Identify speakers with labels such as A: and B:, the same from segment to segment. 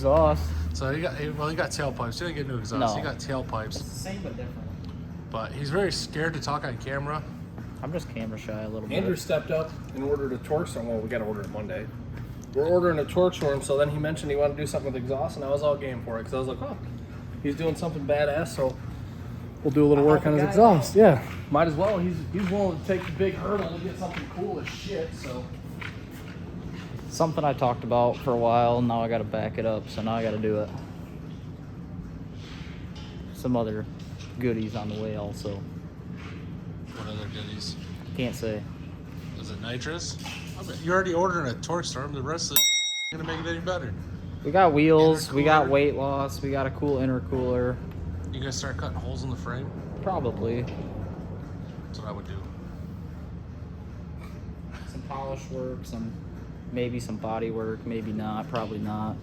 A: exhaust.
B: So he got tailpipes. He didn't get new exhaust.
A: No.
B: He got tailpipes.
A: It's the same but different.
B: But he's very scared to talk on camera.
A: I'm just camera shy a little bit.
C: Andrew stepped up and ordered a torque storm. Well, we got to order it Monday. We're ordering a torque storm, so then he mentioned he wanted to do something with exhaust, and I was all game for it because I was like, oh, he's doing something badass, so we'll do a little work on his exhaust. Yeah, might as well. He's willing to take the big hurdle to get something cool as shit. So
A: Something I talked about for a while. Now I got to back it up, so now I got to do it. Some other goodies on the way also.
B: What other goodies?
A: Can't say.
B: Is it nitrous? I mean, you're already ordering a torque storm. The rest of the gonna make it any better.
A: We got wheels. We got weight loss. We got a cool intercooler.
B: You guys start cutting holes in the frame?
A: Probably.
B: That's what I would do.
A: Some polish work. Maybe some body work. Maybe not. Probably not.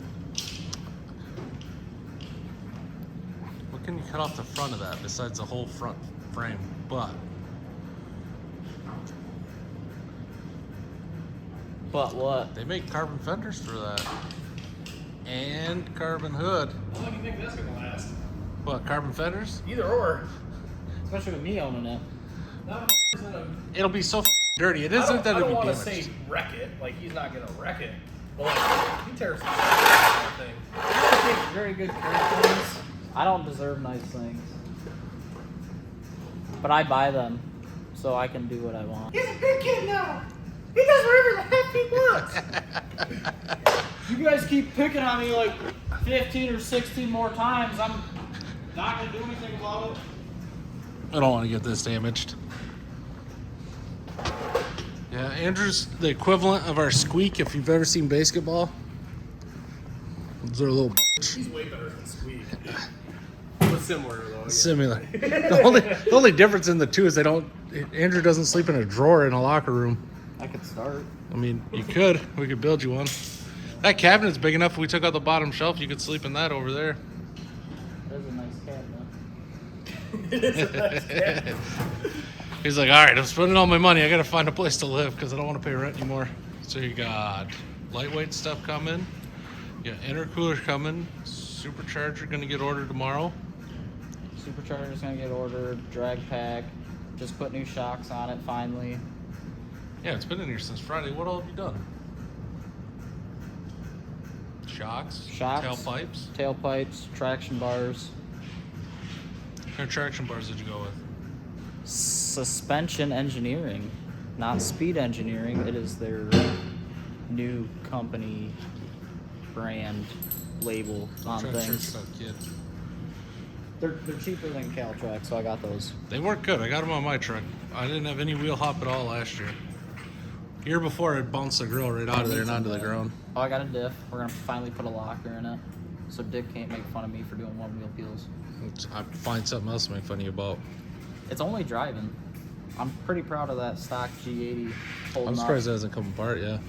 B: What can you cut off the front of that besides the whole front frame?
A: But what?
B: They make carbon fenders for that. And carbon hood.
C: how long do you think that's gonna last?
B: What, carbon fenders?
C: Either or.
A: Especially with me owning it.
C: That isn't a.
B: It'll be so dirty. It isn't that
C: I
B: it'll
C: don't
B: be
C: want to
B: damaged.
C: say wreck it. Like he's not gonna wreck it. But like, he tears the thing.
A: I take very good care of things. I don't deserve nice things. But I buy them so I can do what I want.
C: He's a big kid now. He does whatever the heck he wants.
A: You guys keep picking on me like 15 or 16 more times. I'm not going to do anything about it.
B: I don't want to get this damaged. Yeah, Andrew's the equivalent of our squeak if you've ever seen basketball. They're a little
C: He's way better than Squeak. But similar though. Yeah.
B: similar. The only difference in the two is Andrew doesn't sleep in a drawer in a locker room.
A: I could start.
B: I mean, you could. We could build you one. That cabinet's big enough. If we took out the bottom shelf, you could sleep in that over there.
A: There's a nice cabinet.
C: It is a nice cat.
B: He's like, all right, I'm spending all my money. I got to find a place to live because I don't want to pay rent anymore. So you got lightweight stuff coming. You got intercooler coming. Supercharger going to get ordered tomorrow.
A: Supercharger's going to get ordered. Drag pack. Just put new shocks on it finally.
B: Yeah, it's been in here since Friday. What all have you done? Shocks. Tailpipes.
A: Tailpipes. Traction bars.
B: What kind of traction bars did you go with?
A: Suspension engineering, not speed engineering. It is their new company brand label on things.
B: Kid.
A: They're cheaper than Caltrac, so I got those.
B: They work good. I got them on my truck. I didn't have any wheel hop at all last year. Year before, it bounced the grill right out of there and onto the ground.
A: Oh, I got a diff. We're gonna finally put a locker in it, so Dick can't make fun of me for doing one wheel peels.
B: I find something else to make fun of you about.
A: It's only driving. I'm pretty proud of that stock G80 holding
B: I'm
A: up.
B: surprised it hasn't come apart yet.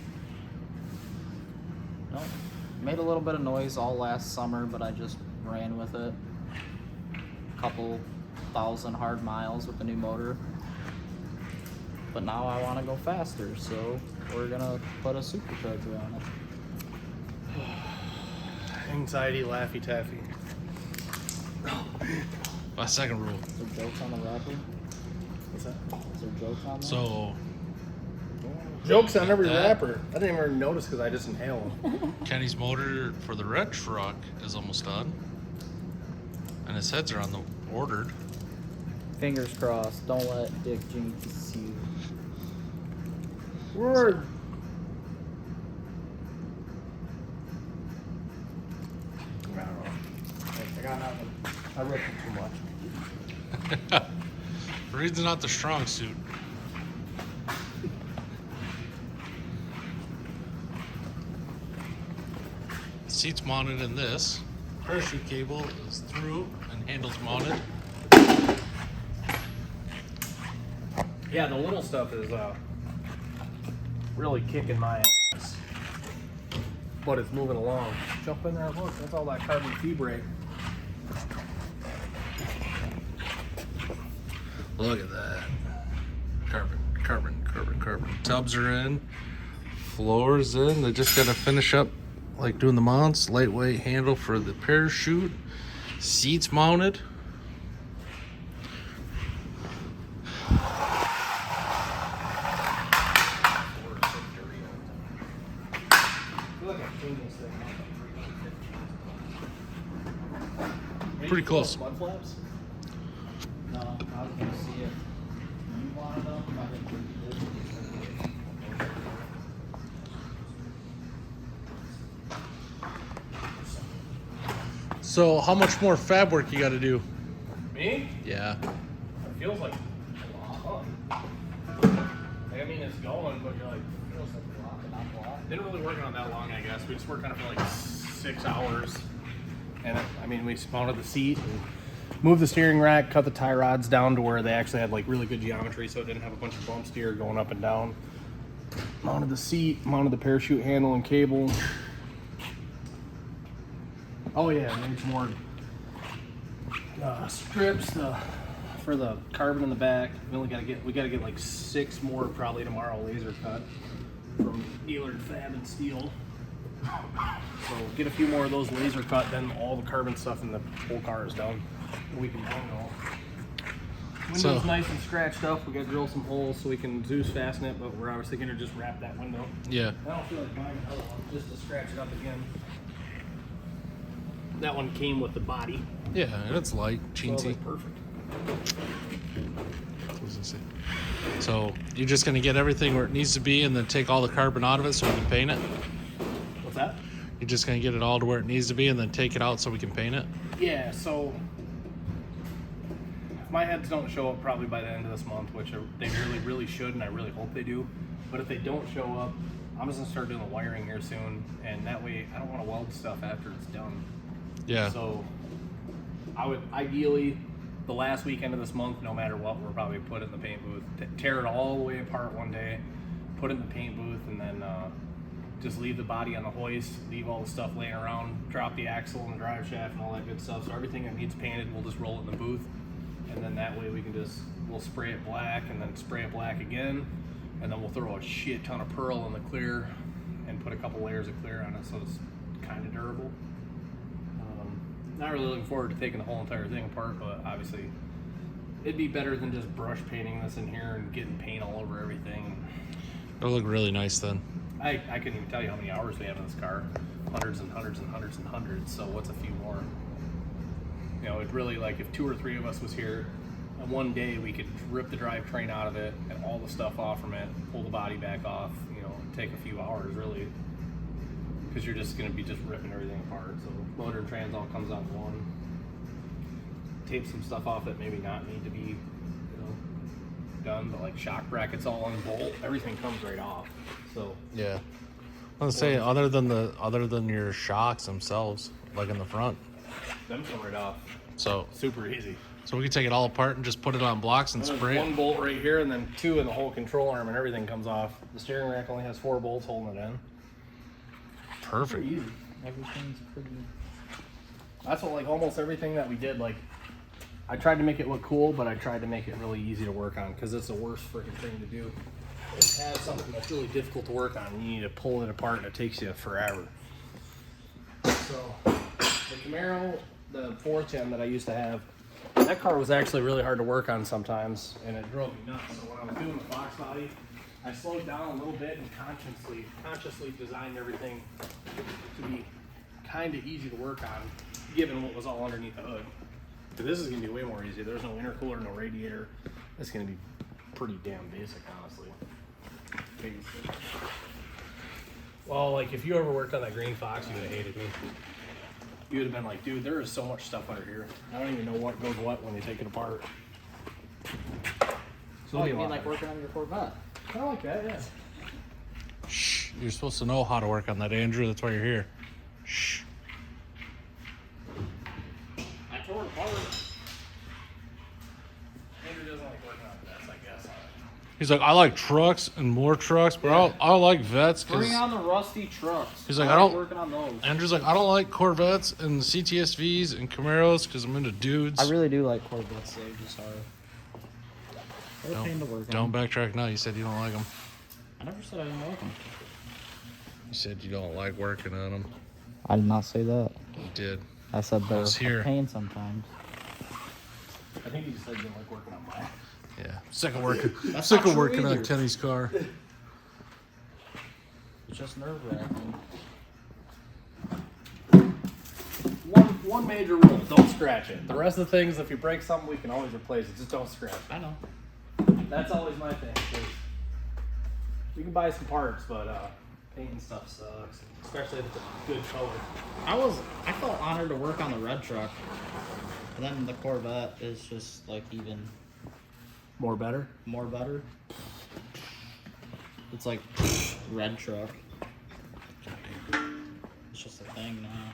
A: Nope. Made a little bit of noise all last summer, but I just ran with it. Couple thousand hard miles with the new motor. But now I want to go faster, so we're gonna put a supercharger on it.
C: Anxiety, laffy taffy.
B: My second rule.
A: Is there jokes on the wrapper?
C: What's that?
A: Is there jokes on that?
B: So,
C: Jokes on every
B: That-
C: rapper. I didn't even notice because I just inhale them.
B: Kenny's motor for the red truck is almost done. And his heads are on the ordered.
A: Fingers crossed. Don't let Dick jinx you.
C: Word. I don't know. I got nothing. I ripped it too much.
B: Reed's not the strong suit. Seat's mounted in this. Parachute cable is through and handles mounted.
C: Yeah, the little stuff is really kicking my ass. But it's moving along. Jump in there and look. That's all that carbon fibre.
B: Look at that. Carbon, carbon, carbon, carbon. Tubs are in. Floor's in. They just got to finish up like doing the mounts, lightweight handle for the parachute, seats mounted. Pretty close.
C: Mud flaps?
A: No, I was gonna see if you wanted them. I didn't think you did.
B: So how much more fab work you got to do?
C: Me?
B: Yeah.
C: It feels like a lot. Like, I mean, it's going, but you're like, it feels like a lot, but not a lot. Didn't really work on it that long, I guess. We just worked on it for like 6 hours. And I mean, we mounted the seat and moved the steering rack, cut the tie rods down to where they actually had like really good geometry, so it didn't have a bunch of bump steer going up and down. Mounted the seat, mounted the parachute handle and cable. Oh yeah, made some more strips for the carbon in the back. We gotta get like 6 more probably tomorrow, laser cut from dealer Fab and Steel. So get a few more of those laser cut, then all the carbon stuff in the whole car is done. We can hang all. Window's nice and scratched up. We got to drill some holes so we can Zeus fasten it, but we're obviously going to just wrap that window.
B: Yeah.
C: I don't feel like buying another one just to scratch it up again. That one came with the body.
B: Yeah, it's light, chintzy.
C: So perfect.
B: What was I saying? So you're just gonna get everything where it needs to be, and then take all the carbon out of it so we can paint it.
C: What's that?
B: You're just gonna get it all to where it needs to be, and then take it out so we can paint it.
C: Yeah. So if my heads don't show up probably by the end of this month, which they really should, and I really hope they do. But if they don't show up, I'm just gonna start doing the wiring here soon, and that way I don't want to weld stuff after it's done.
B: Yeah.
C: So I would ideally, the last weekend of this month, no matter what, we'll probably put it in the paint booth, tear it all the way apart one day, put it in the paint booth, and then just leave the body on the hoist, leave all the stuff laying around, drop the axle and the drive shaft and all that good stuff. So everything that needs painted, we'll just roll it in the booth, and then that way we'll spray it black and then spray it black again, and then we'll throw a shit ton of pearl in the clear and put a couple layers of clear on it so it's kind of durable. Not really looking forward to taking the whole entire thing apart, but obviously it'd be better than just brush painting this in here and getting paint all over everything.
B: It'll look really nice then.
C: I couldn't even tell you how many hours we have in this car. Hundreds and hundreds and hundreds and hundreds, so what's a few more? You know, it'd really, like, if 2 or 3 of us was here, and one day we could rip the drivetrain out of it and all the stuff off from it, pull the body back off, you know, take a few hours really. Because you're just going to be just ripping everything apart. So motor and trans all comes out in one. Tape some stuff off that maybe not need to be, you know, done, but like shock brackets all on bolt, everything comes right off. So
B: yeah, I was saying other than your shocks themselves, like in the front,
C: them come right off.
B: So
C: super easy.
B: So we can take it all apart and just put it on blocks and spray it.
C: 1 bolt right here, and then 2 in the whole control arm, and everything comes off. The steering rack only has 4 bolts holding it in.
B: Perfect.
C: Pretty easy.
A: Everything's pretty.
C: That's what, like, almost everything that we did, like, I tried to make it look cool, but I tried to make it really easy to work on, because it's the worst freaking thing to do. Is have something that's really difficult to work on, and you need to pull it apart, and it takes you forever. So, the Camaro, the 410 that I used to have, that car was actually really hard to work on sometimes, and it drove me nuts. So when I was doing the box body, I slowed down a little bit and consciously designed everything to be kind of easy to work on, given what was all underneath the hood. But this is going to be way more easy. There's no intercooler, no radiator. It's going to be pretty damn basic, honestly. Well, like, if you ever worked on that green Fox, you would have hated me. You would have been like, dude, there is so much stuff under here. I don't even know what goes what when they take it apart. So
A: Oh, you mean like working on your Corvette?
C: I like that, yeah.
B: Shh. You're supposed to know how to work on that, Andrew. That's why you're here. Shh.
C: I tore it apart. Andrew doesn't like working on vets, I guess.
B: He's like, I like trucks and more trucks, but
C: Yeah.
B: I like vets.
A: Bring on the rusty trucks.
B: He's like,
A: I
B: I don't-
A: working on those.
B: Andrew's like, I don't like Corvettes and CTSVs and Camaros because I'm into dudes.
A: I really do like Corvettes. They just are. They're a pain to work
B: Don't
A: on.
B: backtrack now. You said you don't like them.
A: I never said I didn't like them.
B: You said you don't like working on them.
A: I did not say that.
B: You did.
A: I said they're
B: was here.
A: a pain sometimes.
C: I think you just said you didn't like working on mine.
B: Yeah. Sick of working.
A: That's
B: Sick
A: not
B: of
A: true
B: working on
A: either.
B: Kenny's car.
A: It's just nerve-wracking.
C: One major rule: don't scratch it. The rest of the things, if you break something, we can always replace it. Just don't scratch it.
A: I know.
C: That's always my thing. 'Cause we can buy some parts, but painting stuff sucks, especially if it's a good color.
A: I felt honored to work on the red truck, and then the Corvette is just like even
C: More better.
A: more better. It's like red truck. It's just a thing now.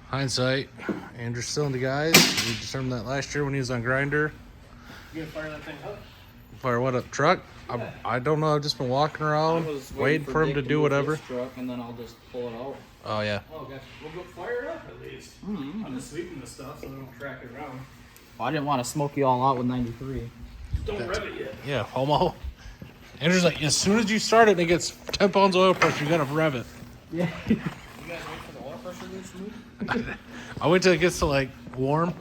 B: Hindsight, Andrew's still in the guys. We determined that last year when he was on Grinder.
C: You gonna fire that thing up?
B: Fire what up, truck? I don't know. I've just been walking around, waiting for him to do whatever.
A: Truck, and then I'll just pull it out.
B: Oh yeah.
C: Oh, gotcha. We'll go fire it up at least. I'm just sweeping the stuff so they don't track it around.
A: Well, I didn't want to smoke you all out with 93.
C: Just don't rev it yet.
B: Yeah, homo. Andrew's like, as soon as you start it and it gets 10 pounds of oil pressure, you gotta rev it.
A: Yeah.
C: You guys wait for the oil pressure to get smooth?
B: I wait till it gets to like warm.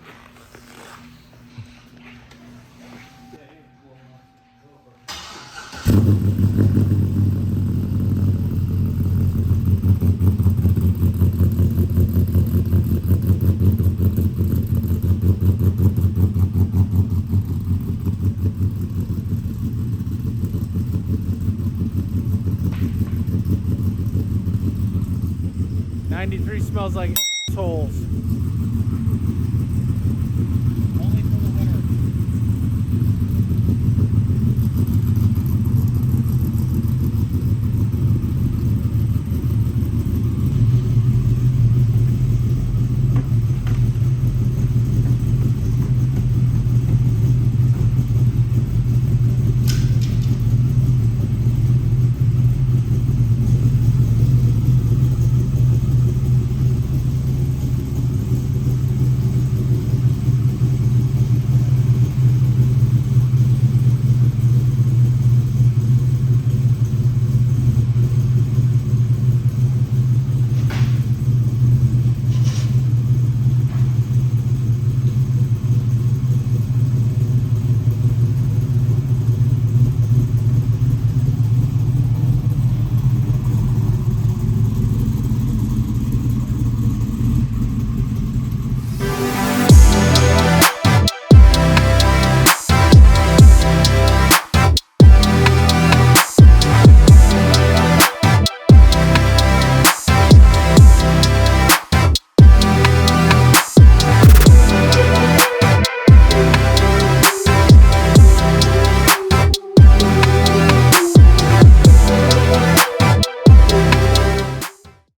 B: '93 smells like assholes.